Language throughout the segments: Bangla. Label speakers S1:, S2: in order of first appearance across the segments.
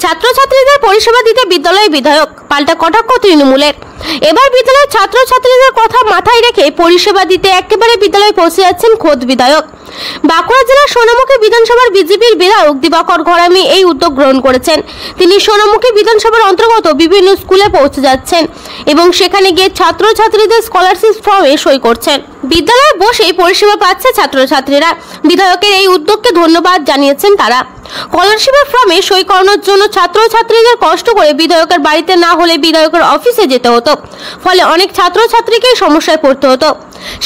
S1: ছাত্রছাত্রীদের পরিষেবা দিতে বিদ্যালয় বিধায়ক, পাল্টা কটাক্ষ তৃণমূলের। এবার বিদ্যালয়ের ছাত্রছাত্রীদের কথা মাথায় রেখে পরিষেবা দিতে একেবারে বিদ্যালয়ে পৌঁছে যাচ্ছেন খোদ বিধায়ক। বাঁকুড়া জেলার সোনামুখী বিধানসভার বিজেপির বিধায়ক দিবাকর ঘরামি এই উদ্যোগ গ্রহণ করেছেন। তিনি সোনামুখী বিধানসভার অন্তর্গত বিভিন্ন স্কুলে পৌঁছে যাচ্ছেন এবং সেখানে গিয়ে ছাত্রছাত্রীদের স্কলারশিপ ফর্মে সই করছেন। বিদ্যালয়ে বসেই পরিষেবা পাচ্ছে ছাত্রছাত্রীরা। বিধায়কের এই উদ্যোগকে ধন্যবাদ জানিয়েছেন তারা। স্কলারশিপের ফর্মে সই করানোর জন্য ছাত্রছাত্রীদের কষ্ট করে বিধায়কের বাড়িতে না হলে বিধায়কের অফিসে যেতে হতো, ফলে অনেক ছাত্রছাত্রীকেই সমস্যায় পড়তে হতো।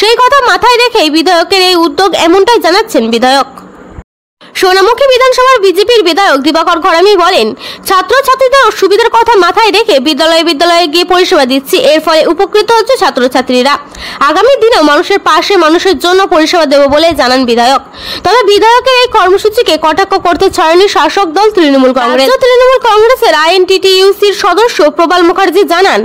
S1: সেই কথা মাথায় রেখেই বিধায়কের এই উদ্যোগ এমনটাই জানাচ্ছেন বিধায়ক। সোনামুখী বিধানসভার বিজেপির বিধায়ক দিবাকর ঘরামি বলেন, ছাত্রছাত্রীদের সুবিধার কথা মাথায় রেখে বিদ্যালয়ে গিয়ে পরিষেবা দিচ্ছি। এর ফলে উপকৃত হচ্ছে ছাত্রছাত্রীরা। আগামী দিনেও মানুষের পাশে মানুষের জন্য পরিষেবা দেব বলে জানান বিধায়ক। তবে বিধায়কের এই কর্মসূচিকে কটাক্ষ করতে ছাড়েনি শাসক দল তৃণমূল কংগ্রেস। তৃণমূল কংগ্রেসের আইএনটিটিইউসির সদস্য প্রবাল মুখার্জি জানান,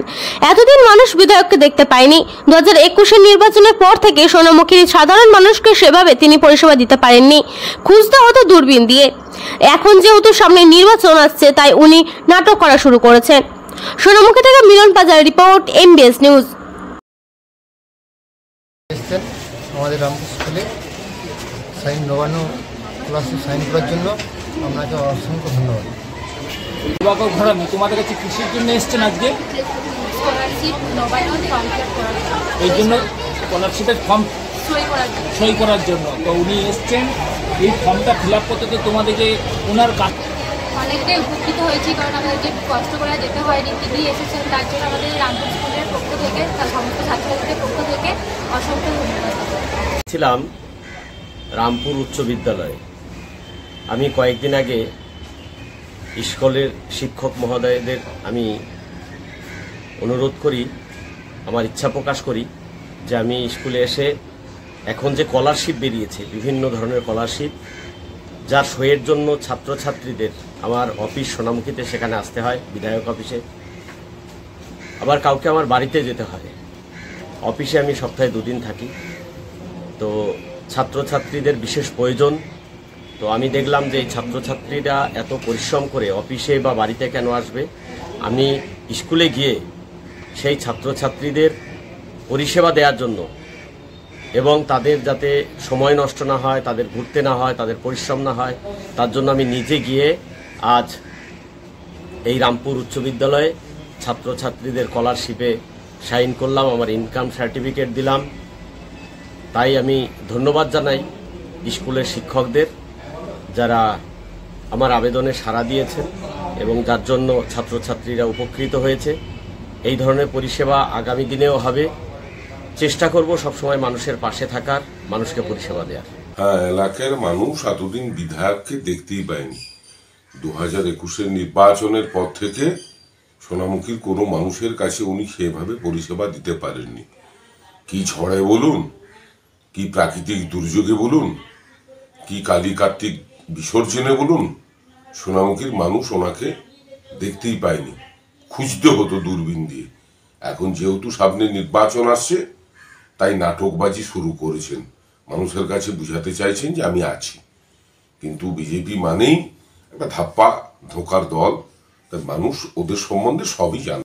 S1: এতদিন মানুষ বিধায়ককে দেখতে পায়নি। 2021-এর নির্বাচনের পর থেকে সোনামুখীর সাধারণ মানুষকে সেভাবে তিনি পরিষেবা দিতে পারেননি, খুঁজতে হতো দূরবীন দিয়ে। এখন যেহেতু সামনে নির্বাচন আসছে, তাই উনি নাটক করা শুরু করেছেন। সোনামুখী থেকে মিলন বাজার রিপোর্ট, এমবিএস নিউজ।
S2: আমাদের রামপুর স্কুলে নবান্ন ক্লাসে সাইন করার জন্য আপনাকে অসংখ্য ধন্যবাদ।
S3: দিবাকর ঘরামি তোমাদের কাছে কৃষির জন্য এসছেন আজকে, এই জন্য স্কলারশিপের ফর্ম সই করার জন্য। তো উনি এসছেন, এই ফর্মটা ফিল আপ করতে তো তোমাদেরকে ওনার কাজ
S4: অনেকটাই উপকৃত হয়েছি, কারণ আমাদেরকে কষ্ট করে যেতে হয়নি। তিনি এসেছেন, তার জন্য আমাদের রামপুর স্কুলের পক্ষ থেকে, তার সমস্ত ছাত্রছাত্রীদের পক্ষ থেকে অসংখ্য ধন্যবাদ।
S5: ছিলাম রামপুর উচ্চ বিদ্যালয়ে। আমি কয়েকদিন আগে স্কুলের শিক্ষক মহোদয়দের আমি অনুরোধ করি, আমার ইচ্ছা প্রকাশ করি যে আমি স্কুলে এসে এখন যে স্কলারশিপ বেরিয়েছে, বিভিন্ন ধরনের স্কলারশিপ, যার সইয়ের জন্য ছাত্রছাত্রীদের আমার অফিস সোনামুখীতে সেখানে আসতে হয়, বিধায়ক অফিসে, আবার কাউকে আমার বাড়িতে যেতে হয়। অফিসে আমি সপ্তাহে 2 দিন থাকি। তো ছাত্রছাত্রীদের বিশেষ প্রয়োজন। তো আমি দেখলাম যে এই ছাত্রছাত্রীরা এত পরিশ্রম করে অফিসে বা বাড়িতে কেন আসবে, আমি স্কুলে গিয়ে সেই ছাত্রছাত্রীদের পরিষেবা দেওয়ার জন্য এবং তাদের যাতে সময় নষ্ট না হয়, তাদের ঘুরতে না হয়, তাদের পরিশ্রম না হয়, তার জন্য আমি নিজে গিয়ে আজ এই রামপুর উচ্চ বিদ্যালয়ে ছাত্রছাত্রীদের স্কলারশিপে সাইন করলাম, আমার ইনকাম সার্টিফিকেট দিলাম। তাই আমি ধন্যবাদ জানাই স্কুলের শিক্ষকদের, যারা আমার আবেদনে সাড়া দিয়েছেন এবং যার জন্য ছাত্রছাত্রীরা উপকৃত হয়েছে। এই ধরনের পরিষেবা আগামী দিনেও হবে। চেষ্টা করব সবসময় মানুষের পাশে থাকার, মানুষকে পরিষেবা দেওয়ার।
S6: হ্যাঁ, এলাকার মানুষ এতদিন বিধায়ককে দেখতেই পায়নি। 2021-এর নির্বাচনের পর থেকে সোনামুখীর কোনো মানুষের কাছে উনি সেভাবে পরিষেবা দিতে পারেননি। কি ঝড়ে বলুন, কি প্রাকৃতিক দুর্যোগে বলুন, কি কালী কার্তিক বিসর্জনে বলুন, সোনামুখীর মানুষ ওনাকে দেখতেই পায়নি, খুঁজতে হতো দূরবীন দিয়ে। এখন যেহেতু সামনে নির্বাচন আসছে, তাই নাটকবাজি শুরু করেছেন, মানুষের কাছে বুঝাতে চাইছেন যে আমি আছি। কিন্তু বিজেপি মানেই একটা ধাপ্পা ধোঁকার দল, তাই মানুষ ওদের সম্বন্ধে সবই জানে।